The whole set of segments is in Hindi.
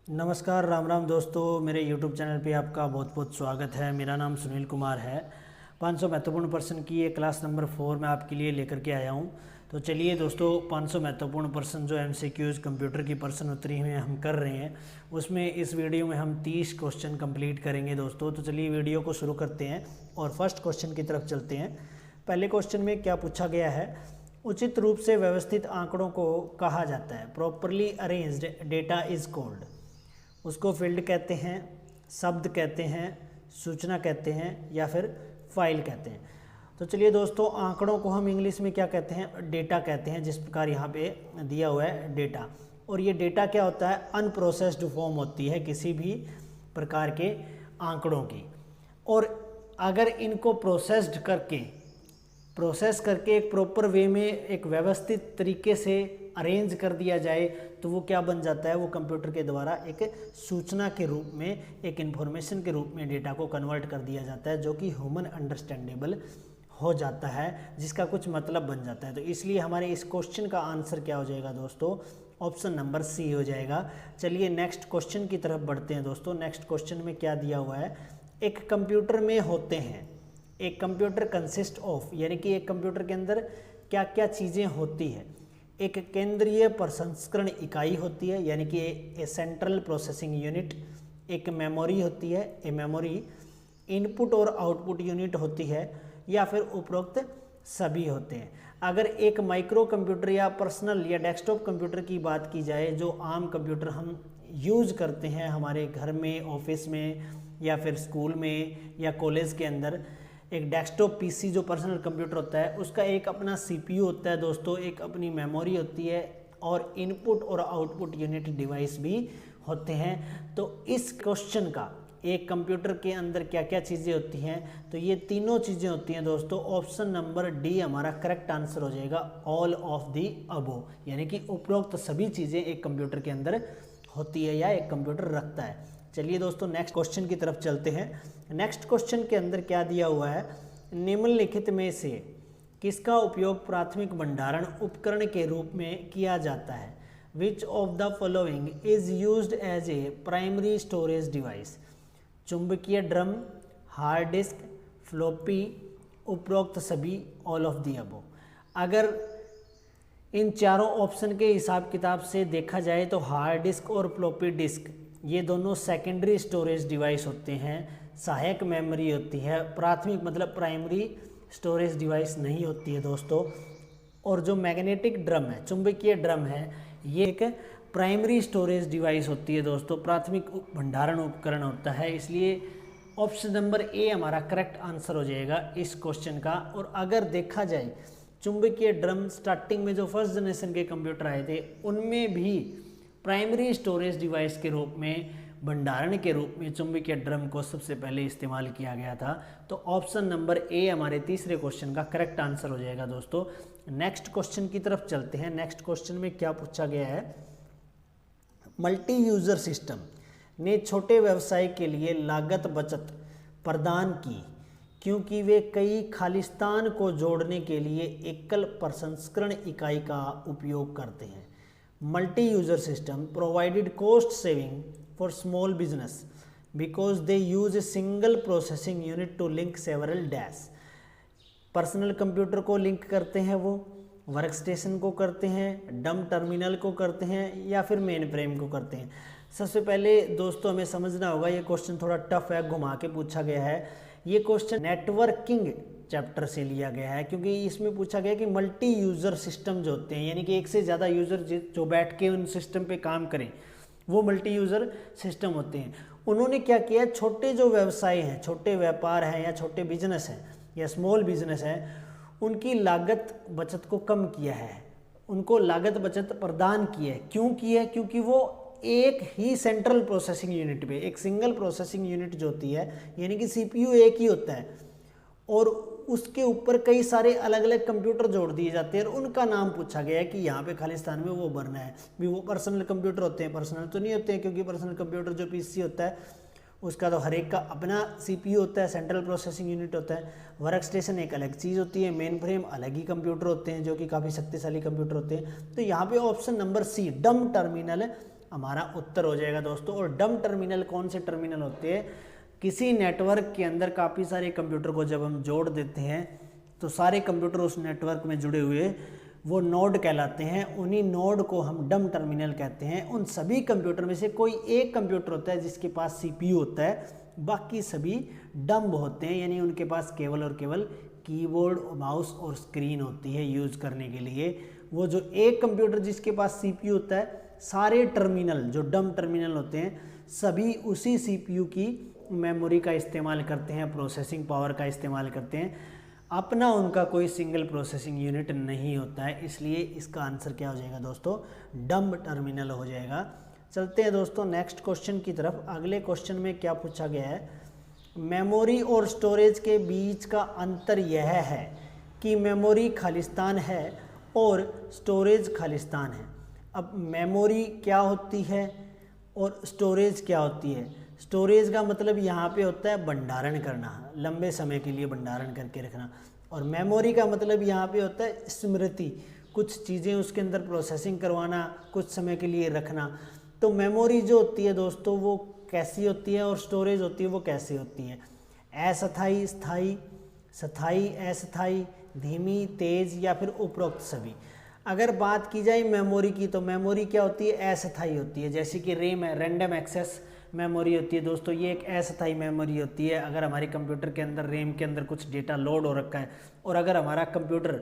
नमस्कार, राम राम दोस्तों। मेरे YouTube चैनल पे आपका बहुत बहुत स्वागत है। मेरा नाम सुनील कुमार है। 500 महत्वपूर्ण प्रश्न की ये क्लास नंबर 4 मैं आपके लिए लेकर के आया हूँ। तो चलिए दोस्तों, 500 महत्वपूर्ण प्रश्न जो MCQs कंप्यूटर की प्रश्न उत्तरी में हम कर रहे हैं, उसमें इस वीडियो में हम 30 क्वेश्चन कंप्लीट करेंगे दोस्तों। तो चलिए वीडियो को शुरू करते हैं और फर्स्ट क्वेश्चन की तरफ चलते हैं। पहले क्वेश्चन में क्या पूछा गया है? उचित रूप से व्यवस्थित आंकड़ों को कहा जाता है। Properly arranged data is called. उसको फील्ड कहते हैं, शब्द कहते हैं, सूचना कहते हैं या फिर फाइल कहते हैं। तो चलिए दोस्तों, आंकड़ों को हम इंग्लिश में क्या कहते हैं? डेटा कहते हैं, जिस प्रकार यहाँ पे दिया हुआ है डेटा। और ये डेटा क्या होता है? अनप्रोसेस्ड फॉर्म होती है किसी भी प्रकार के आंकड़ों की। और अगर इनको प्रोसेस करके एक प्रॉपर वे में एक व्यवस्थित तरीके से अरेंज कर दिया जाए तो वो क्या बन जाता है? वो कंप्यूटर के द्वारा एक सूचना के रूप में, एक इन्फॉर्मेशन के रूप में डेटा को कन्वर्ट कर दिया जाता है, जो कि ह्यूमन अंडरस्टैंडेबल हो जाता है, जिसका कुछ मतलब बन जाता है। तो इसलिए हमारे इस क्वेश्चन का आंसर क्या हो जाएगा दोस्तों? ऑप्शन नंबर सी हो जाएगा। चलिए नेक्स्ट क्वेश्चन की तरफ बढ़ते हैं दोस्तों। नेक्स्ट क्वेश्चन में क्या दिया हुआ है? एक कंप्यूटर में होते हैं, एक कंप्यूटर कंसिस्ट ऑफ, यानी कि एक कंप्यूटर के अंदर क्या क्या चीज़ें होती है। एक केंद्रीय प्रसंस्करण इकाई होती है, यानी कि ए सेंट्रल प्रोसेसिंग यूनिट। एक मेमोरी होती है, ए मेमोरी। इनपुट और आउटपुट यूनिट होती है, या फिर उपरोक्त सभी होते हैं। अगर एक माइक्रो कंप्यूटर या पर्सनल या डेस्कटॉप कंप्यूटर की बात की जाए, जो आम कंप्यूटर हम यूज़ करते हैं हमारे घर में, ऑफिस में या फिर स्कूल में या कॉलेज के अंदर, एक डेस्कटॉप पीसी जो पर्सनल कंप्यूटर होता है, उसका एक अपना सीपीयू होता है दोस्तों, एक अपनी मेमोरी होती है और इनपुट और आउटपुट यूनिट डिवाइस भी होते हैं। तो इस क्वेश्चन का एक कंप्यूटर के अंदर क्या क्या चीज़ें होती हैं, तो ये तीनों चीज़ें होती हैं दोस्तों। ऑप्शन नंबर डी हमारा करेक्ट आंसर हो जाएगा, ऑल ऑफ दी अबो, यानी कि उपरोक्त सभी चीज़ें एक कंप्यूटर के अंदर होती है या एक कंप्यूटर रखता है। चलिए दोस्तों नेक्स्ट क्वेश्चन की तरफ चलते हैं। नेक्स्ट क्वेश्चन के अंदर क्या दिया हुआ है? निम्नलिखित में से किसका उपयोग प्राथमिक भंडारण उपकरण के रूप में किया जाता है? Which of the following is used as a primary storage device? चुंबकीय ड्रम, हार्ड डिस्क, फ्लॉपी, उपरोक्त सभी, ऑल ऑफ दी अबो। अगर इन चारों ऑप्शन के हिसाब किताब से देखा जाए तो हार्ड डिस्क और फ्लॉपी डिस्क ये दोनों सेकेंडरी स्टोरेज डिवाइस होते हैं, सहायक मेमोरी होती है, प्राथमिक मतलब प्राइमरी स्टोरेज डिवाइस नहीं होती है दोस्तों। और जो मैग्नेटिक ड्रम है, चुंबकीय ड्रम है, ये एक प्राइमरी स्टोरेज डिवाइस होती है दोस्तों, प्राथमिक भंडारण उपकरण होता है। इसलिए ऑप्शन नंबर ए हमारा करेक्ट आंसर हो जाएगा इस क्वेश्चन का। और अगर देखा जाए चुंबकीय ड्रम स्टार्टिंग में जो फर्स्ट जनरेशन के कंप्यूटर आए थे, उनमें भी प्राइमरी स्टोरेज डिवाइस के रूप में, भंडारण के रूप में चुंबकीय ड्रम को सबसे पहले इस्तेमाल किया गया था। तो ऑप्शन नंबर ए हमारे तीसरे क्वेश्चन का करेक्ट आंसर हो जाएगा दोस्तों। नेक्स्ट क्वेश्चन की तरफ चलते हैं। नेक्स्ट क्वेश्चन में क्या पूछा गया है? मल्टी यूजर सिस्टम ने छोटे व्यवसाय के लिए लागत बचत प्रदान की, क्योंकि वे कई खालिस्तान को जोड़ने के लिए एकल प्रसंस्करण इकाई का उपयोग करते हैं। Multi user system provided cost saving for small business because they use a single processing unit to link several dash. Personal computer को लिंक करते हैं, वो वर्क स्टेशन को करते हैं, डम टर्मिनल को करते हैं या फिर मेन फ्रेम को करते हैं। सबसे पहले दोस्तों हमें समझना होगा, ये क्वेश्चन थोड़ा टफ है, घुमा के पूछा गया है। ये क्वेश्चन नेटवर्किंग चैप्टर से लिया गया है, क्योंकि इसमें पूछा गया कि मल्टी यूज़र सिस्टम जो होते हैं, यानी कि एक से ज़्यादा यूज़र जो बैठ के उन सिस्टम पे काम करें, वो मल्टी यूज़र सिस्टम होते हैं। उन्होंने क्या किया? छोटे जो व्यवसाय हैं, छोटे व्यापार हैं या छोटे बिजनेस हैं या स्मॉल बिजनेस हैं, उनकी लागत बचत को कम किया है, उनको लागत बचत प्रदान की है। क्यों की है? क्योंकि वो एक ही सेंट्रल प्रोसेसिंग यूनिट पे, एक सिंगल प्रोसेसिंग यूनिट जो होती है, यानी कि सीपीयू एक ही होता है और उसके ऊपर कई सारे अलग अलग कंप्यूटर जोड़ दिए जाते हैं और उनका नाम पूछा गया है कि यहाँ पे खालिस्तान में वो भरना है। भी वो पर्सनल कंप्यूटर होते हैं? पर्सनल तो नहीं होते हैं, क्योंकि पर्सनल कंप्यूटर जो पीसी होता है उसका तो हर एक का अपना सीपीयू होता है, सेंट्रल प्रोसेसिंग यूनिट होता है। वर्क स्टेशन एक अलग चीज़ होती है, मेन फ्रेम अलग ही कंप्यूटर होते हैं जो कि काफ़ी शक्तिशाली कंप्यूटर होते हैं। तो यहाँ पे ऑप्शन नंबर सी, डम टर्मिनल हमारा उत्तर हो जाएगा दोस्तों। और डम टर्मिनल कौन से टर्मिनल होते हैं? किसी नेटवर्क के अंदर काफ़ी सारे कंप्यूटर को जब हम जोड़ देते हैं तो सारे कंप्यूटर उस नेटवर्क में जुड़े हुए वो नोड कहलाते हैं। उन्हीं नोड को हम डम टर्मिनल कहते हैं। उन सभी कंप्यूटर में से कोई एक कंप्यूटर होता है जिसके पास सीपीयू होता है, बाकी सभी डम्ब होते हैं, यानी उनके पास केवल और केवल कीबोर्ड, माउस और स्क्रीन होती है यूज़ करने के लिए। वो जो एक कंप्यूटर जिसके पास सीपीयू होता है, सारे टर्मिनल जो डम टर्मिनल होते हैं सभी उसी सीपीयू की मेमोरी का इस्तेमाल करते हैं, प्रोसेसिंग पावर का इस्तेमाल करते हैं। अपना उनका कोई सिंगल प्रोसेसिंग यूनिट नहीं होता है, इसलिए इसका आंसर क्या हो जाएगा दोस्तों? डम्ब टर्मिनल हो जाएगा। चलते हैं दोस्तों नेक्स्ट क्वेश्चन की तरफ। अगले क्वेश्चन में क्या पूछा गया है? मेमोरी और स्टोरेज के बीच का अंतर यह है कि मेमोरी खालिस्तान है और स्टोरेज खालिस्तान है। अब मेमोरी क्या होती है और स्टोरेज क्या होती है? स्टोरेज का मतलब यहाँ पे होता है भंडारण करना, लंबे समय के लिए भंडारण करके रखना। और मेमोरी का मतलब यहाँ पे होता है स्मृति, कुछ चीज़ें उसके अंदर प्रोसेसिंग करवाना, कुछ समय के लिए रखना। तो मेमोरी जो होती है दोस्तों वो कैसी होती है और स्टोरेज होती है वो कैसी होती है? अस्थायी, स्थायी, स्थायी, अस्थायी, धीमी, तेज या फिर उपरोक्त सभी। अगर बात की जाए मेमोरी की तो मेमोरी क्या होती है? अस्थायी होती है। जैसे कि रैम है, रैंडम एक्सेस मेमोरी होती है दोस्तों, ये एक अस्थायी मेमोरी होती है। अगर हमारे कंप्यूटर के अंदर रैम के अंदर कुछ डेटा लोड हो रखा है और अगर हमारा कंप्यूटर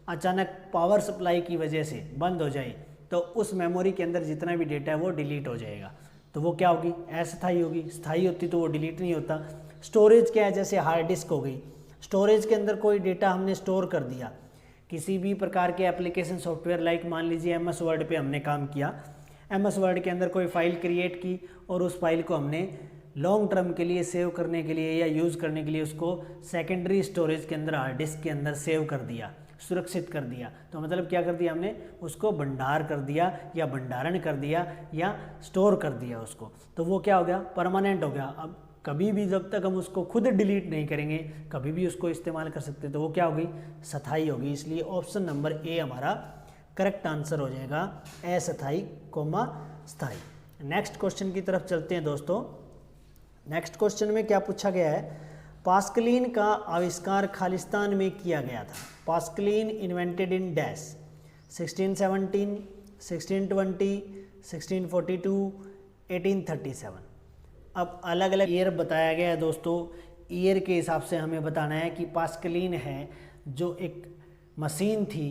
अचानक पावर सप्लाई की वजह से बंद हो जाए तो उस मेमोरी के अंदर जितना भी डेटा है वो डिलीट हो जाएगा। तो वो क्या होगी? अस्थायी होगी। स्थायी होती तो वो डिलीट नहीं होता। स्टोरेज क्या है? जैसे हार्ड डिस्क हो गई, स्टोरेज के अंदर कोई डेटा हमने स्टोर कर दिया, किसी भी प्रकार के एप्लीकेशन सॉफ्टवेयर लाइक मान लीजिए MS वर्ड पे हमने काम किया, MS वर्ड के अंदर कोई फाइल क्रिएट की और उस फाइल को हमने लॉन्ग टर्म के लिए सेव करने के लिए या यूज़ करने के लिए उसको सेकेंडरी स्टोरेज के अंदर, हार्ड डिस्क के अंदर सेव कर दिया, सुरक्षित कर दिया। तो मतलब क्या कर दिया हमने? उसको भंडार कर दिया या भंडारण कर दिया या स्टोर कर दिया उसको। तो वो क्या हो गया? परमानेंट हो गया। अब कभी भी जब तक हम उसको खुद डिलीट नहीं करेंगे कभी भी उसको इस्तेमाल कर सकते, तो वो क्या होगी? स्थायी होगी। इसलिए ऑप्शन नंबर ए हमारा करेक्ट आंसर हो जाएगा, अस्थायी कोमा स्थायी। नेक्स्ट क्वेश्चन की तरफ चलते हैं दोस्तों। नेक्स्ट क्वेश्चन में क्या पूछा गया है? पास्कलीन का आविष्कार खालिस्तान में किया गया था। पास्कलीन इन्वेंटेड इन डैश 1617, 1620, 1642, 1837। अब अलग अलग ईयर बताया गया है दोस्तों। ईयर के हिसाब से हमें बताना है कि पास्कलीन है जो एक मशीन थी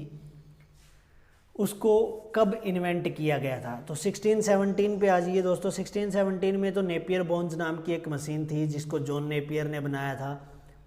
उसको कब इन्वेंट किया गया था। तो 1617 पे आ जाइए दोस्तों। 1617 में तो नेपियर बोन्स नाम की एक मशीन थी जिसको जॉन नेपियर ने बनाया था,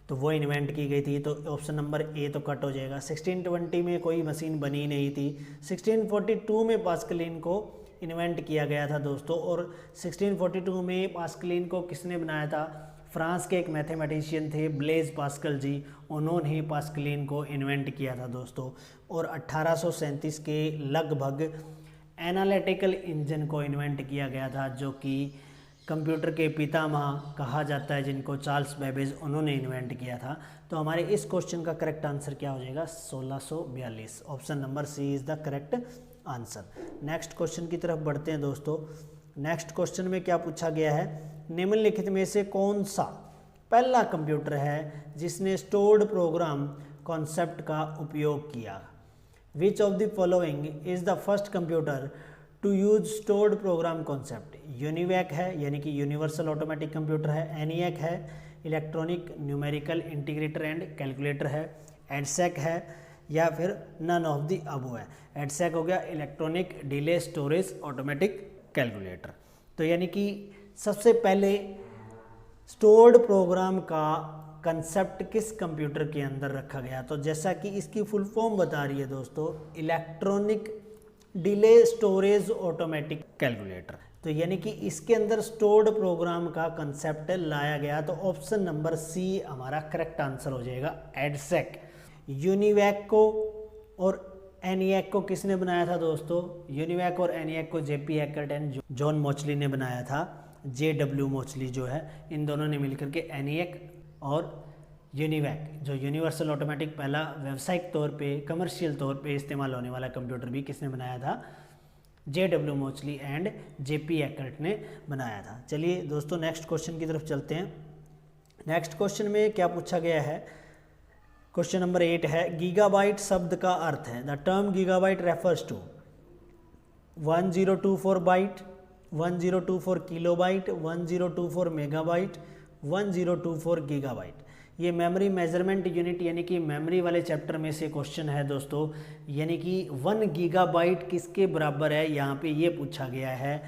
तो वो इन्वेंट की गई थी। तो ऑप्शन नंबर ए तो कट हो जाएगा। 1620 में कोई मशीन बनी नहीं थी। 1642 में पास्कलीन को इन्वेंट किया गया था दोस्तों। और 1642 में पास्कलीन को किसने बनाया था? फ्रांस के एक मैथमेटिशियन थे ब्लेज पास्कल जी, उन्होंने ही पास्कलीन को इन्वेंट किया था दोस्तों। और 1837 के लगभग एनालिटिकल इंजन को इन्वेंट किया गया था जो कि कंप्यूटर के पितामह कहा जाता है, जिनको चार्ल्स बेबेज उन्होंने इन्वेंट किया था। तो हमारे इस क्वेश्चन का करेक्ट आंसर क्या हो जाएगा? 1642। Option number C is the correct answer. Next question की तरफ बढ़ते हैं दोस्तों। नेक्स्ट क्वेश्चन में क्या पूछा गया है? निम्नलिखित में से कौन सा पहला कंप्यूटर है जिसने स्टोर्ड प्रोग्राम कॉन्सेप्ट का उपयोग किया? Which of the following is the first computer to use stored program concept? UNIVAC है यानी कि यूनिवर्सल ऑटोमेटिक कंप्यूटर है, एनिएक है, electronic numerical integrator and calculator है, एडसेक है, या फिर नन ऑफ द अबव है। एडसेक हो गया electronic delay storage automatic calculator. तो यानी कि सबसे पहले स्टोर्ड प्रोग्राम का कंसेप्ट किस कंप्यूटर के अंदर रखा गया? तो जैसा कि इसकी फुल फॉर्म बता रही है दोस्तों, electronic delay storage automatic calculator. तो यानी कि इसके अंदर स्टोर्ड प्रोग्राम का कंसेप्ट लाया गया। तो ऑप्शन नंबर सी हमारा करेक्ट आंसर हो जाएगा, एडसेक। यूनिवैक को और एनिएक को किसने बनाया था दोस्तों? यूनिवैक और एनिएक को जेपी हैकर्ट एंड जॉन मोचली ने बनाया था। JW मोचली जो है, इन दोनों ने मिलकर के एनिएक और यूनिवैक, जो यूनिवर्सल ऑटोमेटिक पहला व्यावसायिक तौर पे, कमर्शियल तौर पे इस्तेमाल होने वाला कंप्यूटर भी किसने बनाया था? JW मोचली एंड JP एकर्ट ने बनाया था। चलिए दोस्तों नेक्स्ट क्वेश्चन की तरफ चलते हैं। नेक्स्ट क्वेश्चन में क्या पूछा गया है, क्वेश्चन नंबर 8 है, गीगाबाइट शब्द का अर्थ है। The term gigabyte refers to 1024 byte, 1024 kilobyte, 1024 megabyte, 1024 gigabyte. ये मेमोरी मेजरमेंट यूनिट यानी कि मेमोरी वाले चैप्टर में से क्वेश्चन है दोस्तों, यानी कि 1 गीगाबाइट किसके बराबर है, यहाँ पे ये पूछा गया है।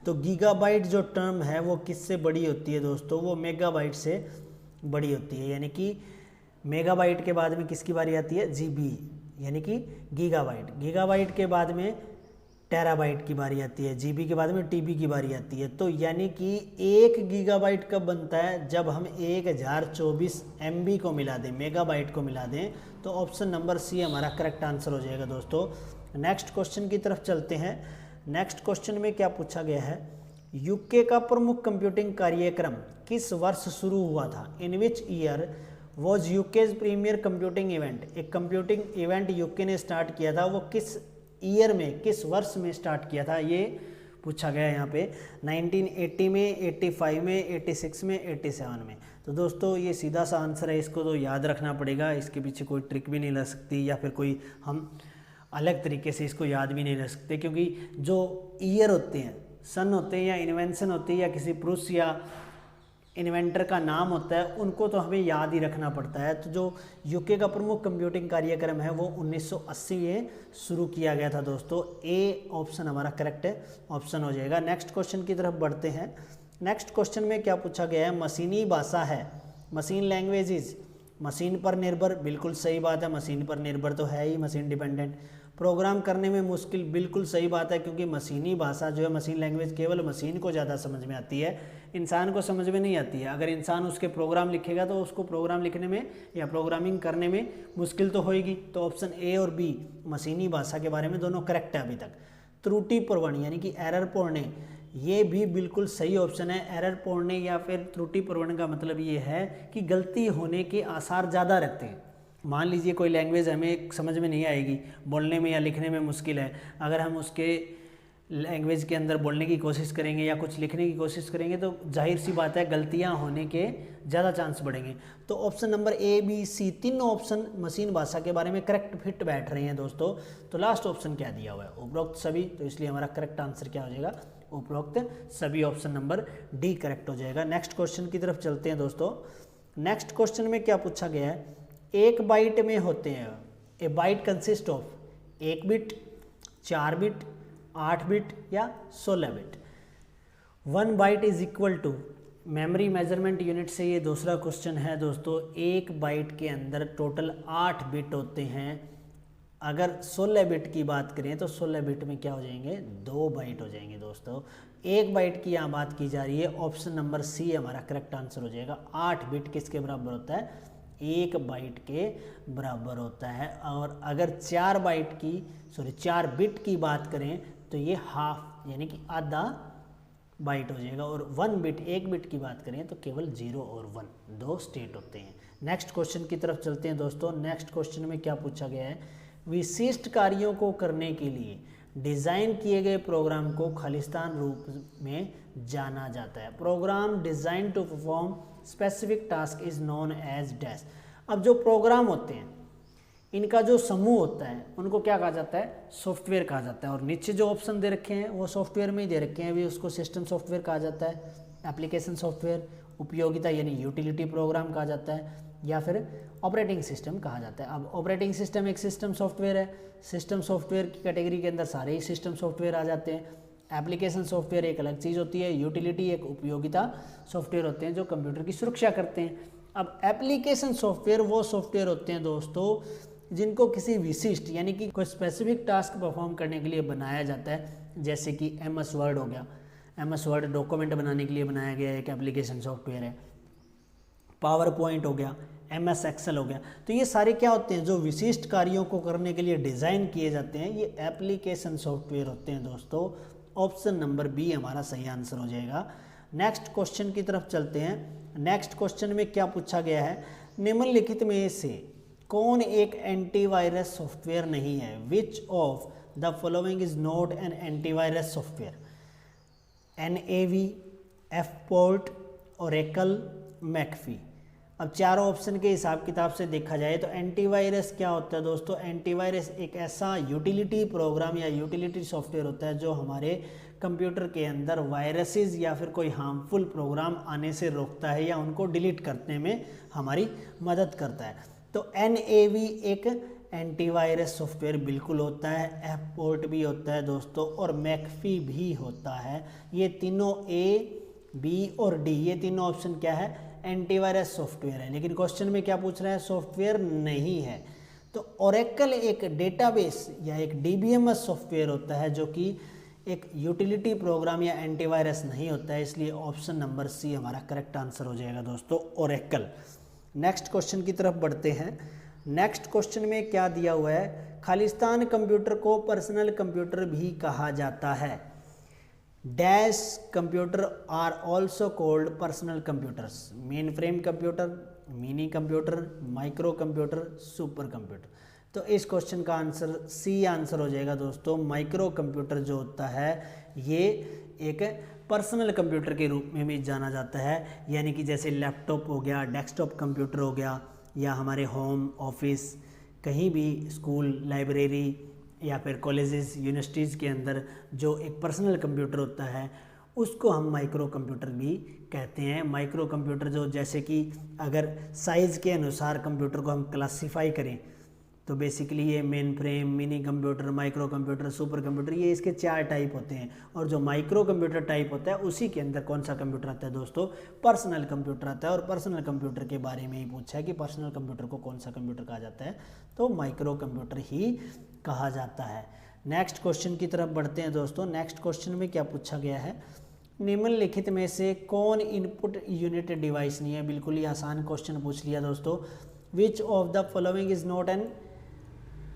तो गीगाबाइट जो टर्म है वो किससे बड़ी होती है दोस्तों, वो मेगाबाइट से बड़ी होती है, यानी कि मेगाबाइट के बाद में किसकी बारी आती है, जीबी यानी कि गीगाबाइट। गीगाबाइट के बाद में टेराबाइट की बारी आती है, जीबी के बाद में टीबी की बारी आती है। तो यानी कि 1 गीगाबाइट कब बनता है, जब हम 1024 MB को मिला दें, मेगाबाइट को मिला दें। तो ऑप्शन नंबर सी हमारा करेक्ट आंसर हो जाएगा दोस्तों। नेक्स्ट क्वेश्चन की तरफ चलते हैं। नेक्स्ट क्वेश्चन में क्या पूछा गया है, यूके का प्रमुख कंप्यूटिंग कार्यक्रम किस वर्ष शुरू हुआ था। In which year was UK's premier computing event. एक कंप्यूटिंग इवेंट यूके ने स्टार्ट किया था, वो किस ईयर में, किस वर्ष में स्टार्ट किया था, ये पूछा गया है यहाँ पे। 1980 में, 85 में, 86 में, 87 में। तो दोस्तों ये सीधा सा आंसर है, इसको तो याद रखना पड़ेगा, इसके पीछे कोई ट्रिक भी नहीं लग सकती, या फिर कोई हम अलग तरीके से इसको याद भी नहीं रख सकते, क्योंकि जो ईयर होते हैं, सन होते हैं, या इन्वेंशन होती है, या किसी पुरुष या इन्वेंटर का नाम होता है, उनको तो हमें याद ही रखना पड़ता है। तो जो यूके का प्रमुख कंप्यूटिंग कार्यक्रम है वो 1980 में शुरू किया गया था दोस्तों। ए ऑप्शन हमारा करेक्ट ऑप्शन हो जाएगा। नेक्स्ट क्वेश्चन की तरफ बढ़ते हैं। नेक्स्ट क्वेश्चन में क्या पूछा गया है, मशीनी भाषा है, मशीन लैंग्वेज इज, मशीन पर निर्भर, बिल्कुल सही बात है, मशीन पर निर्भर तो है ही, मशीन डिपेंडेंट। प्रोग्राम करने में मुश्किल, बिल्कुल सही बात है, क्योंकि मशीनी भाषा जो है, मशीन लैंग्वेज केवल मशीन को ज़्यादा समझ में आती है, इंसान को समझ में नहीं आती है। अगर इंसान उसके प्रोग्राम लिखेगा तो उसको प्रोग्राम लिखने में या प्रोग्रामिंग करने में मुश्किल तो होएगी। तो ऑप्शन ए और बी मशीनी भाषा के बारे में दोनों करेक्ट है अभी तक। त्रुटिपूर्ण यानी कि एरर पूर्ण, ये भी बिल्कुल सही ऑप्शन है। एरर पूर्ण या फिर त्रुटिपूर्ण का मतलब ये है कि गलती होने के आसार ज़्यादा रहते हैं। मान लीजिए कोई लैंग्वेज हमें समझ में नहीं आएगी, बोलने में या लिखने में मुश्किल है, अगर हम उसके लैंग्वेज के अंदर बोलने की कोशिश करेंगे या कुछ लिखने की कोशिश करेंगे तो जाहिर सी बात है गलतियां होने के ज़्यादा चांस बढ़ेंगे। तो ऑप्शन नंबर ए, बी, सी तीनों ऑप्शन मशीन भाषा के बारे में करेक्ट फिट बैठ रहे हैं दोस्तों। तो लास्ट ऑप्शन क्या दिया हुआ है, उपरोक्त सभी। तो इसलिए हमारा करेक्ट आंसर क्या हो जाएगा, उपरोक्त सभी, ऑप्शन नंबर डी करेक्ट हो जाएगा। नेक्स्ट क्वेश्चन की तरफ चलते हैं दोस्तों। नेक्स्ट क्वेश्चन में क्या पूछा गया है, एक बाइट में होते हैं, a byte consist of 1 bit, 4 bit, 8 bit या 16 bit. 1 byte is equal to, memory measurement unit से ये दूसरा क्वेश्चन है दोस्तों। 1 बाइट के अंदर टोटल 8 बिट होते हैं। अगर 16 बिट की बात करें तो 16 बिट में क्या हो जाएंगे, 2 बाइट हो जाएंगे दोस्तों। 1 बाइट की यहाँ बात की जा रही है, ऑप्शन नंबर सी हमारा करेक्ट आंसर हो जाएगा। 8 बिट किसके बराबर होता है, 1 बाइट के बराबर होता है। और अगर 4 बिट की बात करें तो ये हाफ यानी कि आधा बाइट हो जाएगा। और 1 बिट की बात करें तो केवल 0 और 1 दो स्टेट होते हैं। नेक्स्ट क्वेश्चन की तरफ चलते हैं दोस्तों। नेक्स्ट क्वेश्चन में क्या पूछा गया है, विशिष्ट कार्यों को करने के लिए डिज़ाइन किए गए प्रोग्राम को खालिस्तान रूप में जाना जाता है। Program design to perform specific task is known as dash. अब जो प्रोग्राम होते हैं इनका जो समूह होता है उनको क्या कहा जाता है, सॉफ्टवेयर कहा जाता है। और नीचे जो ऑप्शन दे रखे हैं वो सॉफ्टवेयर में ही दे रखे हैं, भी उसको सिस्टम सॉफ्टवेयर कहा जाता है, एप्लीकेशन सॉफ्टवेयर, उपयोगिता यानी यूटिलिटी प्रोग्राम कहा जाता है, या फिर ऑपरेटिंग सिस्टम कहा जाता है। अब ऑपरेटिंग सिस्टम एक सिस्टम सॉफ्टवेयर है, सिस्टम सॉफ्टवेयर की कैटेगरी के अंदर सारे ही सिस्टम सॉफ्टवेयर आ जाते हैं। एप्लीकेशन सॉफ्टवेयर एक अलग चीज़ होती है, यूटिलिटी एक उपयोगिता सॉफ्टवेयर होते हैं जो कंप्यूटर की सुरक्षा करते हैं। अब एप्लीकेशन सॉफ्टवेयर वो सॉफ्टवेयर होते हैं दोस्तों जिनको किसी विशिष्ट यानी कि कोई स्पेसिफिक टास्क परफॉर्म करने के लिए बनाया जाता है, जैसे कि MS वर्ड हो गया, MS वर्ड डॉक्यूमेंट बनाने के लिए बनाया गया एक एप्लीकेशन सॉफ्टवेयर है, पावर पॉइंट हो गया, MS एक्सेल हो गया। तो ये सारे क्या होते हैं, जो विशिष्ट कार्यों को करने के लिए डिज़ाइन किए जाते हैं, ये एप्लीकेशन सॉफ्टवेयर होते हैं दोस्तों। ऑप्शन नंबर बी हमारा सही आंसर हो जाएगा। नेक्स्ट क्वेश्चन की तरफ चलते हैं। नेक्स्ट क्वेश्चन में क्या पूछा गया है, निम्नलिखित में से कौन एक एंटीवायरस सॉफ्टवेयर नहीं है, which of the following is not an antivirus software? NAV, F-Port, Oracle, McAfee. अब चारों ऑप्शन के हिसाब किताब से देखा जाए तो एंटीवायरस क्या होता है दोस्तों? एंटीवायरस एक ऐसा यूटिलिटी प्रोग्राम या यूटिलिटी सॉफ्टवेयर होता है जो हमारे कंप्यूटर के अंदर वायरसेस या फिर कोई हार्मफुल प्रोग्राम आने से रोकता है या उनको डिलीट करने में हमारी मदद करता है। तो NAV एक एंटीवायरस सॉफ्टवेयर बिल्कुल होता है, F-Port भी होता है दोस्तों, और मैकफी भी होता है। ये तीनों A, B और D, ये तीनों ऑप्शन क्या है? एंटीवायरस सॉफ्टवेयर है। लेकिन क्वेश्चन में क्या पूछ रहा है? सॉफ्टवेयर नहीं है। तो ओरेकल एक डेटाबेस या एक DBMS सॉफ्टवेयर होता है जो कि एक यूटिलिटी प्रोग्राम या एंटीवायरस नहीं होता है, इसलिए ऑप्शन नंबर C हमारा करेक्ट आंसर हो जाएगा दोस्तों, ओरेकल। नेक्स्ट क्वेश्चन की तरफ बढ़ते हैं। नेक्स्ट क्वेश्चन में क्या दिया हुआ है? खालिस्तान कंप्यूटर को पर्सनल कंप्यूटर भी कहा जाता है। Dash computer are also called personal computers? Mainframe computer, mini computer, micro computer, super computer. तो इस क्वेश्चन का आंसर C आंसर हो जाएगा दोस्तों। माइक्रो कंप्यूटर जो होता है ये एक पर्सनल कंप्यूटर के रूप में भी जाना जाता है, यानी कि जैसे लैपटॉप हो गया, डेस्कटॉप कंप्यूटर हो गया, या हमारे होम ऑफिस, कहीं भी स्कूल, लाइब्रेरी या फिर कॉलेजेस, यूनिवर्सिटीज़ के अंदर जो एक पर्सनल कंप्यूटर होता है उसको हम माइक्रो कंप्यूटर भी कहते हैं। माइक्रो कंप्यूटर जो, जैसे कि अगर साइज़ के अनुसार कंप्यूटर को हम क्लासीफाई करें तो बेसिकली ये main frame, mini computer, micro computer, super computer, ये इसके 4 टाइप होते हैं। और जो माइक्रो कंप्यूटर टाइप होता है उसी के अंदर कौन सा कंप्यूटर आता है दोस्तों? पर्सनल कंप्यूटर आता है। और पर्सनल कंप्यूटर के बारे में ही पूछा है कि पर्सनल कंप्यूटर को कौन सा कंप्यूटर कहा जाता है, तो माइक्रो कंप्यूटर ही कहा जाता है। नेक्स्ट क्वेश्चन की तरफ बढ़ते हैं दोस्तों। नेक्स्ट क्वेश्चन में क्या पूछा गया है? निम्नलिखित में से कौन इनपुट यूनिट डिवाइस नहीं है? बिल्कुल ही आसान क्वेश्चन पूछ लिया दोस्तों। विच of the following is not an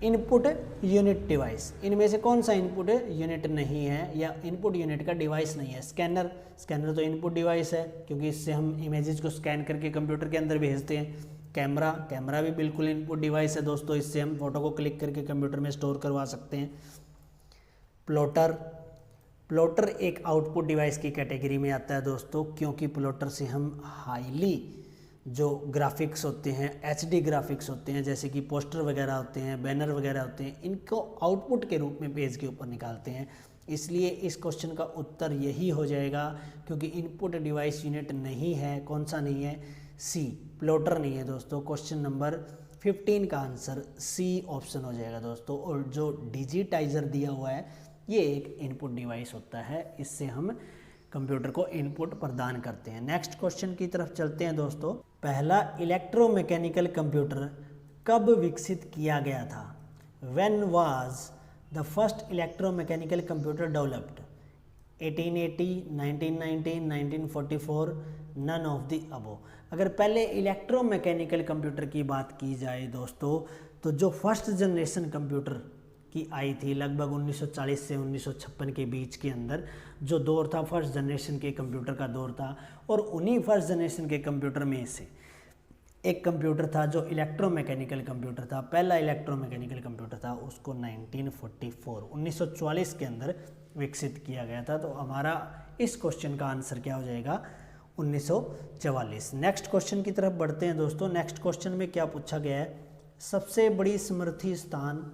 input unit device? इनमें से कौन सा इनपुट यूनिट नहीं है या इनपुट यूनिट का डिवाइस नहीं है? स्कैनर, स्कैनर तो इनपुट डिवाइस है क्योंकि इससे हम इमेजेस को स्कैन करके कंप्यूटर के अंदर भेजते हैं। कैमरा, कैमरा भी बिल्कुल इनपुट डिवाइस है दोस्तों, इससे हम फोटो को क्लिक करके कंप्यूटर में स्टोर करवा सकते हैं। प्लॉटर, प्लॉटर एक आउटपुट डिवाइस की कैटेगरी में आता है दोस्तों, क्योंकि प्लॉटर से हम हाईली जो ग्राफिक्स होते हैं, HD ग्राफिक्स होते हैं, जैसे कि पोस्टर वगैरह होते हैं, बैनर वगैरह होते हैं, इनको आउटपुट के रूप में पेज के ऊपर निकालते हैं। इसलिए इस क्वेश्चन का उत्तर यही हो जाएगा, क्योंकि इनपुट डिवाइस यूनिट नहीं है। कौन सा नहीं है? C, प्लॉटर नहीं है दोस्तों। क्वेश्चन नंबर 15 का आंसर C ऑप्शन हो जाएगा दोस्तों। और जो डिजिटाइजर दिया हुआ है ये एक इनपुट डिवाइस होता है, इससे हम कंप्यूटर को इनपुट प्रदान करते हैं। नेक्स्ट क्वेश्चन की तरफ चलते हैं दोस्तों। पहला इलेक्ट्रोमैकेनिकल कंप्यूटर कब विकसित किया गया था? When was the first electromechanical computer developed? 1880, 1990, 1944, none of the above. अगर पहले इलेक्ट्रोमैकेनिकल कंप्यूटर की बात की जाए दोस्तों, तो जो फर्स्ट जनरेशन कंप्यूटर की आई थी लगभग 1940 से 1956 के बीच के अंदर, जो दौर था फर्स्ट जनरेशन के कंप्यूटर का दौर था। और उन्हीं फर्स्ट जनरेशन के कंप्यूटर में से एक कंप्यूटर था जो इलेक्ट्रोमैकेनिकल कंप्यूटर था, पहला इलेक्ट्रोमैकेनिकल कंप्यूटर था, उसको 1944 के अंदर विकसित किया गया था। तो हमारा इस क्वेश्चन का आंसर क्या हो जाएगा? 1944। नेक्स्ट क्वेश्चन की तरफ बढ़ते हैं दोस्तों। नेक्स्ट क्वेश्चन में क्या पूछा गया है? सबसे बड़ी स्मृति स्थान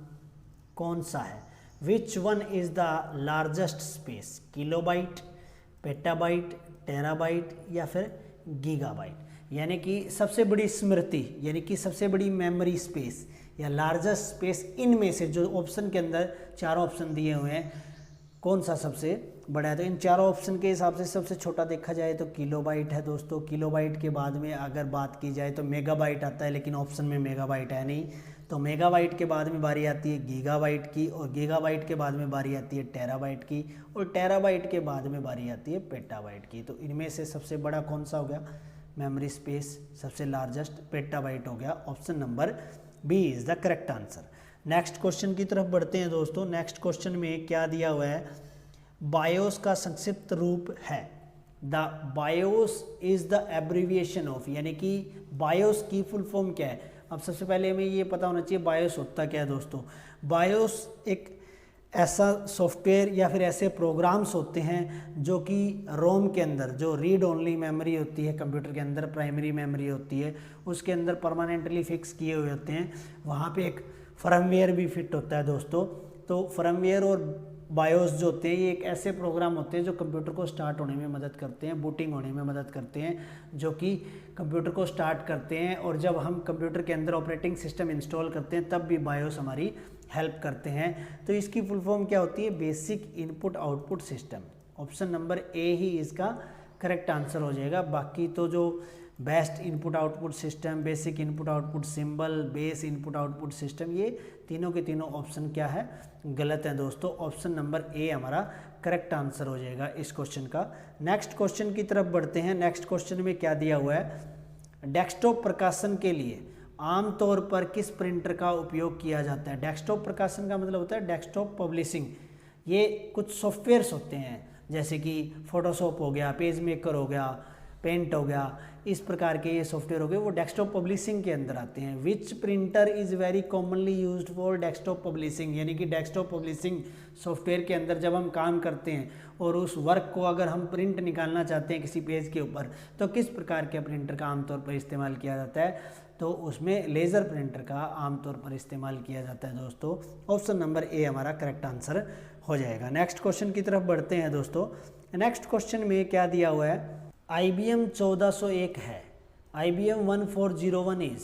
कौन सा है? Which one is the largest space? Kilobyte, petabyte, terabyte या फिर गीगाबाइट? यानी कि सबसे बड़ी स्मृति यानी कि सबसे बड़ी मेमोरी स्पेस या लार्जेस्ट स्पेस, इनमें से जो ऑप्शन के अंदर 4 ऑप्शन दिए हुए हैं, कौन सा सबसे बड़ा है? तो इन 4 ऑप्शन के हिसाब से सबसे छोटा देखा जाए तो किलोबाइट है दोस्तों। किलोबाइट के बाद में अगर बात की जाए तो मेगाबाइट आता है, लेकिन ऑप्शन में मेगाबाइट है नहीं। तो मेगाबाइट के बाद में बारी आती है गीगाबाइट की, और गीगाबाइट के बाद में बारी आती है टेराबाइट की, और टेराबाइट के बाद में बारी आती है पेटाबाइट की। तो इनमें से सबसे बड़ा कौन सा हो गया? मेमोरी स्पेस सबसे लार्जेस्ट पेटाबाइट हो गया। Option number B is the correct answer. Next question की तरफ बढ़ते हैं दोस्तों। नेक्स्ट क्वेश्चन में क्या दिया हुआ है? बायोस का संक्षिप्त रूप है। The BIOS is the abbreviation of, यानी कि बायोस की फुल फॉर्म क्या है? अब सबसे पहले हमें ये पता होना चाहिए बायोस होता क्या है दोस्तों। बायोस एक ऐसा सॉफ्टवेयर या फिर ऐसे प्रोग्राम्स होते हैं जो कि रोम के अंदर, जो रीड ओनली मेमोरी होती है कंप्यूटर के अंदर, प्राइमरी मेमोरी होती है, उसके अंदर परमानेंटली फिक्स किए हुए होते हैं। वहाँ पे एक फर्मवेयर भी फिट होता है दोस्तों। तो फर्मवेयर और बायोस जो होते हैं ये एक ऐसे प्रोग्राम होते हैं जो कंप्यूटर को स्टार्ट होने में मदद करते हैं, बूटिंग होने में मदद करते हैं, जो कि कंप्यूटर को स्टार्ट करते हैं। और जब हम कंप्यूटर के अंदर ऑपरेटिंग सिस्टम इंस्टॉल करते हैं तब भी बायोस हमारी हेल्प करते हैं। तो इसकी फुल फॉर्म क्या होती है? Basic input output system. Option number A ही इसका करेक्ट आंसर हो जाएगा। बाकी तो जो best input output system, basic input output symbol, base input output system, ये तीनों के तीनों ऑप्शन क्या है? गलत है दोस्तों। ऑप्शन नंबर ए हमारा करेक्ट आंसर हो जाएगा इस क्वेश्चन का। नेक्स्ट क्वेश्चन की तरफ बढ़ते हैं। नेक्स्ट क्वेश्चन में क्या दिया हुआ है? डेस्कटॉप प्रकाशन के लिए आमतौर पर किस प्रिंटर का उपयोग किया जाता है? डेस्कटॉप प्रकाशन का मतलब होता है डेस्कटॉप पब्लिशिंग। ये कुछ सॉफ्टवेयर्स होते हैं जैसे कि फोटोशॉप हो गया, पेज मेकर हो गया, पेंट हो गया, इस प्रकार के ये सॉफ्टवेयर हो गए, वो डेस्कटॉप पब्लिशिंग के अंदर आते हैं। विच printer is very commonly used for desktop publishing, यानी कि डेस्कटॉप पब्लिशिंग सॉफ्टवेयर के अंदर जब हम काम करते हैं और उस वर्क को अगर हम प्रिंट निकालना चाहते हैं किसी पेज के ऊपर, तो किस प्रकार के प्रिंटर का आमतौर पर इस्तेमाल किया जाता है? तो उसमें लेज़र प्रिंटर का आमतौर पर इस्तेमाल किया जाता है दोस्तों। ऑप्शन नंबर ए हमारा करेक्ट आंसर हो जाएगा। नेक्स्ट क्वेश्चन की तरफ बढ़ते हैं दोस्तों। नेक्स्ट क्वेश्चन में क्या दिया हुआ है? IBM 1401 है। IBM 1401 is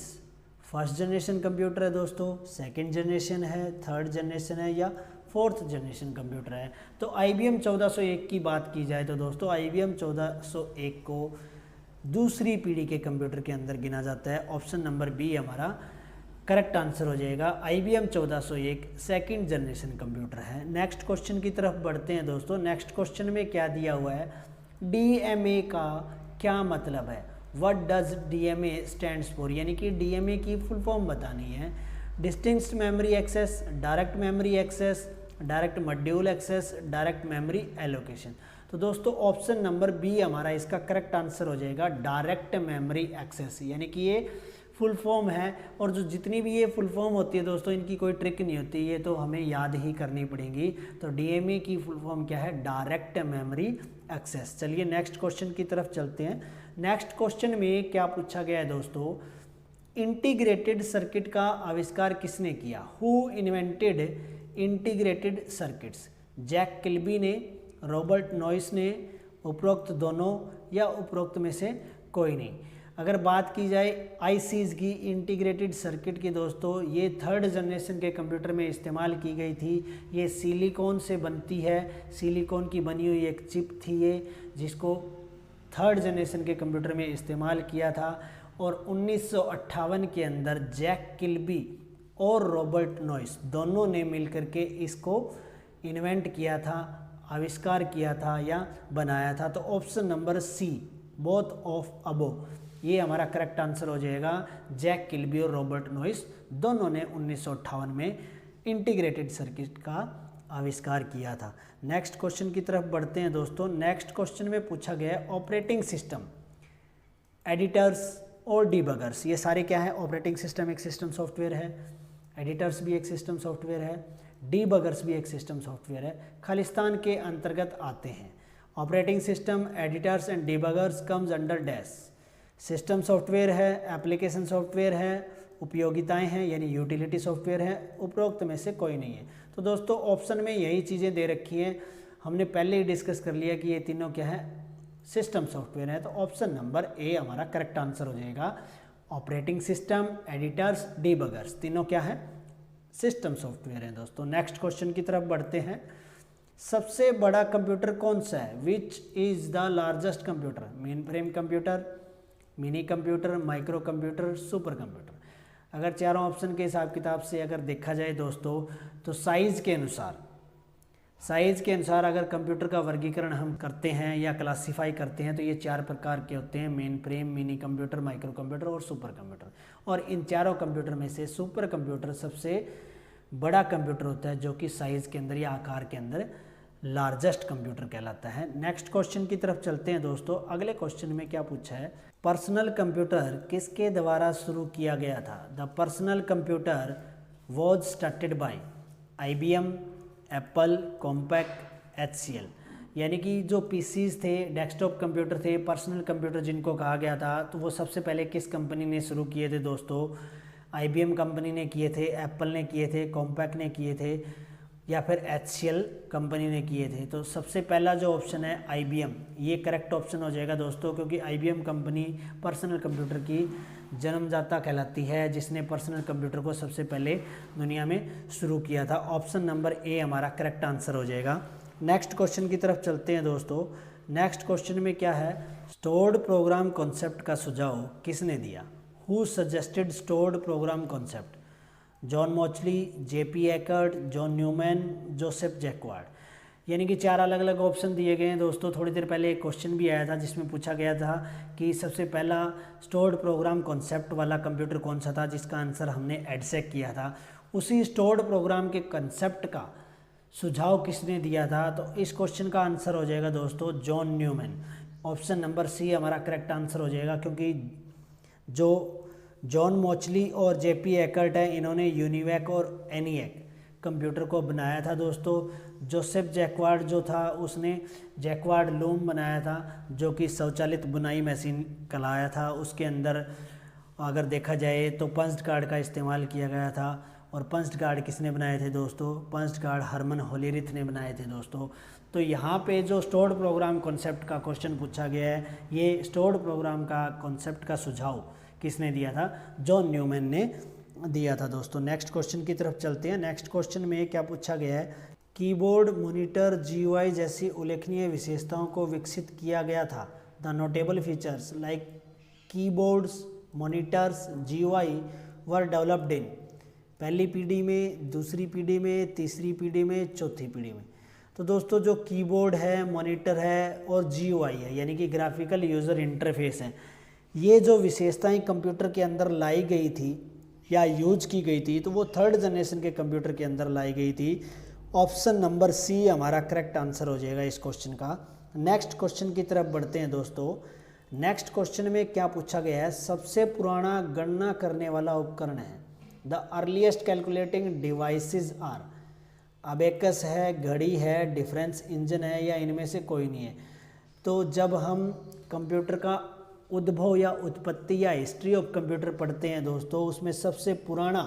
first generation computer है दोस्तों, सेकंड जनरेशन है, थर्ड जनरेशन है या फोर्थ जनरेशन कंप्यूटर है? तो IBM 1401 की बात की जाए तो दोस्तों IBM 1401 को दूसरी पीढ़ी के कंप्यूटर के अंदर गिना जाता है। ऑप्शन नंबर बी हमारा करेक्ट आंसर हो जाएगा। IBM 1401 सेकंड जनरेशन कंप्यूटर है। नेक्स्ट क्वेश्चन की तरफ बढ़ते हैं दोस्तों। नेक्स्ट क्वेश्चन में क्या दिया हुआ है? DMA का क्या मतलब है? What does DMA stands for, यानी कि DMA की फुल फॉर्म बतानी है। Distinct memory access, direct memory access, direct module access, direct memory allocation. तो दोस्तों ऑप्शन नंबर बी हमारा इसका करेक्ट आंसर हो जाएगा, डायरेक्ट मेमोरी एक्सेस, यानी कि ये फुल फॉर्म है। और जो जितनी भी ये फुल फॉर्म होती है दोस्तों, इनकी कोई ट्रिक नहीं होती, ये तो हमें याद ही करनी पड़ेगी। तो DMA की फुल फॉर्म क्या है? Direct memory access. चलिए नेक्स्ट क्वेश्चन की तरफ चलते हैं। नेक्स्ट क्वेश्चन में क्या पूछा गया है दोस्तों? इंटीग्रेटेड सर्किट का आविष्कार किसने किया? Who invented integrated circuits? Jack Kilby ने, रॉबर्ट नॉइस ने, उपरोक्त दोनों या उपरोक्त में से कोई नहीं? अगर बात की जाए ICs की, इंटीग्रेटेड सर्किट की दोस्तों, ये थर्ड जनरेशन के कंप्यूटर में इस्तेमाल की गई थी। ये सिलिकॉन से बनती है, सिलिकॉन की बनी हुई एक चिप थी ये, जिसको थर्ड जनरेशन के कंप्यूटर में इस्तेमाल किया था। और 1958 के अंदर जैक किल्बी और रॉबर्ट नॉइस दोनों ने मिलकर के इसको इन्वेंट किया था, आविष्कार किया था या बनाया था। तो option number C, both of above, ये हमारा करेक्ट आंसर हो जाएगा। जैक किल्बी और रॉबर्ट नॉइस दोनों ने 1958 में इंटीग्रेटेड सर्किट का आविष्कार किया था। नेक्स्ट क्वेश्चन की तरफ बढ़ते हैं दोस्तों। नेक्स्ट क्वेश्चन में पूछा गया है ऑपरेटिंग सिस्टम, एडिटर्स और डिबगर्स, ये सारे क्या है? ऑपरेटिंग सिस्टम एक सिस्टम सॉफ्टवेयर है, एडिटर्स भी एक सिस्टम सॉफ्टवेयर है, डिबगर्स भी एक सिस्टम सॉफ्टवेयर है, खालिस्तान के अंतर्गत आते हैं। Operating system, editors and debuggers comes under dash. System software है, एप्लीकेशन सॉफ्टवेयर है, उपयोगिताएं हैं यानी यूटिलिटी सॉफ्टवेयर है, उपरोक्त में से कोई नहीं है। तो दोस्तों ऑप्शन में यही चीज़ें दे रखी हैं, हमने पहले ही डिस्कस कर लिया कि ये तीनों क्या है? सिस्टम सॉफ्टवेयर है। तो ऑप्शन नंबर ए हमारा करेक्ट आंसर हो जाएगा। ऑपरेटिंग सिस्टम, एडिटर्स, डिबगर्स तीनों क्या है? सिस्टम सॉफ्टवेयर है दोस्तों। नेक्स्ट क्वेश्चन की तरफ बढ़ते हैं। सबसे बड़ा कंप्यूटर कौन सा है? Which is the largest computer? Main frame computer, mini computer, micro computer, super computer? अगर चारों ऑप्शन के हिसाब किताब से अगर देखा जाए दोस्तों, तो साइज़ के अनुसार अगर कंप्यूटर का वर्गीकरण हम करते हैं या क्लासीफाई करते हैं तो ये 4 प्रकार के होते हैं, main frame, mini computer, micro computer और सुपर कंप्यूटर। और इन चारों कंप्यूटर में से सुपर कंप्यूटर सबसे बड़ा कंप्यूटर होता है, जो कि साइज़ के अंदर या आकार के अंदर लार्जेस्ट कंप्यूटर कहलाता है। नेक्स्ट क्वेश्चन की तरफ चलते हैं दोस्तों। अगले क्वेश्चन में क्या पूछा है? पर्सनल कंप्यूटर किसके द्वारा शुरू किया गया था? The personal computer was started by IBM, Apple, compact, HCL। यानी कि जो PCs थे, डेस्कटॉप कंप्यूटर थे, पर्सनल कंप्यूटर जिनको कहा गया था, तो वो सबसे पहले किस कंपनी ने शुरू किए थे दोस्तों? IBM कंपनी ने किए थे, एप्पल ने किए थे, कॉम्पैक ने किए थे, या फिर HCL कंपनी ने किए थे। तो सबसे पहला जो ऑप्शन है IBM, ये करेक्ट ऑप्शन हो जाएगा दोस्तों, क्योंकि IBM कंपनी पर्सनल कंप्यूटर की जन्मदाता कहलाती है, जिसने पर्सनल कंप्यूटर को सबसे पहले दुनिया में शुरू किया था। ऑप्शन नंबर ए हमारा करेक्ट आंसर हो जाएगा। नेक्स्ट क्वेश्चन की तरफ चलते हैं दोस्तों। नेक्स्ट क्वेश्चन में क्या है? स्टोर्ड प्रोग्राम कॉन्सेप्ट का सुझाव किसने दिया? Who suggested stored program concept? John Mauchly, JP Eckert, John Neumann, Joseph Jacquard. यानी कि 4 अलग अलग ऑप्शन दिए गए हैं दोस्तों। थोड़ी देर पहले एक क्वेश्चन भी आया था जिसमें पूछा गया था कि सबसे पहला स्टोर्ड प्रोग्राम कॉन्सेप्ट वाला कंप्यूटर कौन सा था, जिसका आंसर हमने एडसेक किया था। उसी स्टोर्ड प्रोग्राम के कंसेप्ट का सुझाव किसने दिया था? तो इस क्वेश्चन का आंसर हो जाएगा दोस्तों John Neumann. Option number C हमारा करेक्ट आंसर हो जाएगा, क्योंकि जो जॉन मॉचली और JP एकर्ट है, इन्होंने यूनिवैक और ENIAC कंप्यूटर को बनाया था दोस्तों। जोसेफ जैकवार्ड जो था, उसने जैकवार्ड लूम बनाया था, जो कि स्वचालित बुनाई मशीन कहलाया था। उसके अंदर अगर देखा जाए तो पंच्ड कार्ड का इस्तेमाल किया गया था। और पंच्ड कार्ड किसने बनाए थे दोस्तों? पंच्ड कार्ड हरमन होलीरिथ ने बनाए थे दोस्तों। तो यहाँ पे जो स्टोर्ड प्रोग्राम कॉन्सेप्ट का क्वेश्चन पूछा गया है, ये स्टोर्ड प्रोग्राम का कॉन्सेप्ट का सुझाव किसने दिया था? जॉन न्यूमैन ने दिया था दोस्तों। नेक्स्ट क्वेश्चन की तरफ चलते हैं। नेक्स्ट क्वेश्चन में क्या पूछा गया है? कीबोर्ड, मॉनिटर, GUI जैसी उल्लेखनीय विशेषताओं को विकसित किया गया था। The notable features like keyboards, monitors, GUI were developed in पहली पीढ़ी में, दूसरी पीढ़ी में, तीसरी पीढ़ी में, चौथी पीढ़ी में। तो दोस्तों जो कीबोर्ड है, मॉनिटर है और GUI है, यानी कि ग्राफिकल यूज़र इंटरफेस है, ये जो विशेषताएं कंप्यूटर के अंदर लाई गई थी या यूज की गई थी, तो वो 3rd जनरेशन के कंप्यूटर के अंदर लाई गई थी। ऑप्शन नंबर सी हमारा करेक्ट आंसर हो जाएगा इस क्वेश्चन का। नेक्स्ट क्वेश्चन की तरफ बढ़ते हैं दोस्तों। नेक्स्ट क्वेश्चन में क्या पूछा गया है? सबसे पुराना गणना करने वाला उपकरण है। The earliest calculating devices are. Abacus है, घड़ी है, डिफरेंस इंजन है, या इनमें से कोई नहीं है। तो जब हम कंप्यूटर का उद्भव या उत्पत्ति या हिस्ट्री ऑफ कंप्यूटर पढ़ते हैं दोस्तों, उसमें सबसे पुराना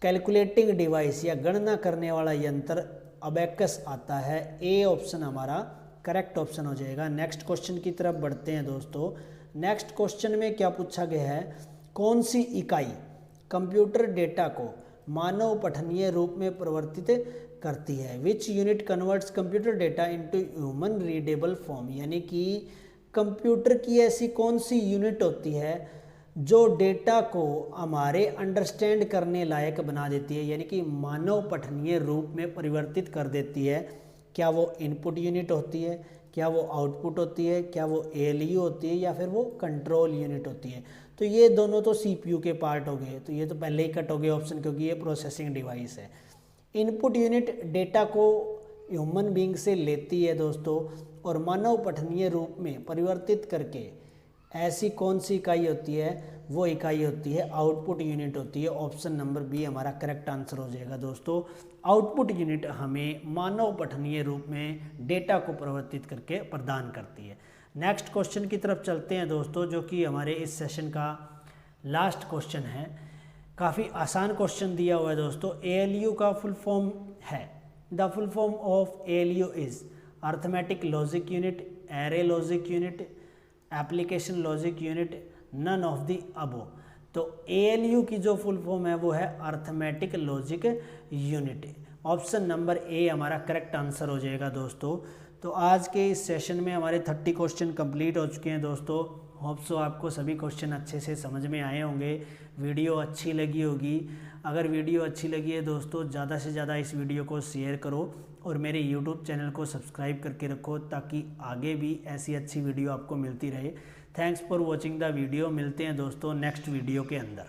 कैलकुलेटिंग डिवाइस या गणना करने वाला यंत्र अबेकस आता है। ए ऑप्शन हमारा करेक्ट ऑप्शन हो जाएगा। नेक्स्ट क्वेश्चन की तरफ बढ़ते हैं दोस्तों। नेक्स्ट क्वेश्चन में क्या पूछा गया है? कौन सी इकाई कंप्यूटर डेटा को मानव पठनीय रूप में परिवर्तित करती है? Which unit converts computer data into human readable form. यानी कि कंप्यूटर की ऐसी कौन सी यूनिट होती है जो डेटा को हमारे अंडरस्टैंड करने लायक बना देती है, यानी कि मानव पठनीय रूप में परिवर्तित कर देती है? क्या वो इनपुट यूनिट होती है, क्या वो आउटपुट होती है, क्या वो ALU होती है, या फिर वो कंट्रोल यूनिट होती है? तो ये दोनों तो CPU के पार्ट हो गए, तो ये तो पहले ही कट हो गए ऑप्शन, क्योंकि ये प्रोसेसिंग डिवाइस है। इनपुट यूनिट डेटा को ह्यूमन बीइंग से लेती है दोस्तों, और मानव पठनीय रूप में परिवर्तित करके ऐसी कौन सी इकाई होती है? वो इकाई होती है आउटपुट यूनिट होती है। ऑप्शन नंबर बी हमारा करेक्ट आंसर हो जाएगा दोस्तों। आउटपुट यूनिट हमें मानव पठनीय रूप में डेटा को परिवर्तित करके प्रदान करती है। नेक्स्ट क्वेश्चन की तरफ चलते हैं दोस्तों, जो कि हमारे इस सेशन का लास्ट क्वेश्चन है। काफ़ी आसान क्वेश्चन दिया हुआ है दोस्तों। ALU का फुल फॉर्म है, the full form of ALU is arithmetic logic unit, array logic unit, application logic unit, none of the above. तो ALU की जो फुल फॉर्म है वो है arithmetic logic unit. Option number A हमारा करेक्ट आंसर हो जाएगा दोस्तों। तो आज के इस सेशन में हमारे 30 क्वेश्चन कंप्लीट हो चुके हैं दोस्तों। होप सो आपको सभी क्वेश्चन अच्छे से समझ में आए होंगे, वीडियो अच्छी लगी होगी। अगर वीडियो अच्छी लगी है दोस्तों, ज़्यादा से ज़्यादा इस वीडियो को शेयर करो और मेरे यूट्यूब चैनल को सब्सक्राइब करके रखो, ताकि आगे भी ऐसी अच्छी वीडियो आपको मिलती रहे। Thanks for watching the video. मिलते हैं दोस्तों नेक्स्ट वीडियो के अंदर।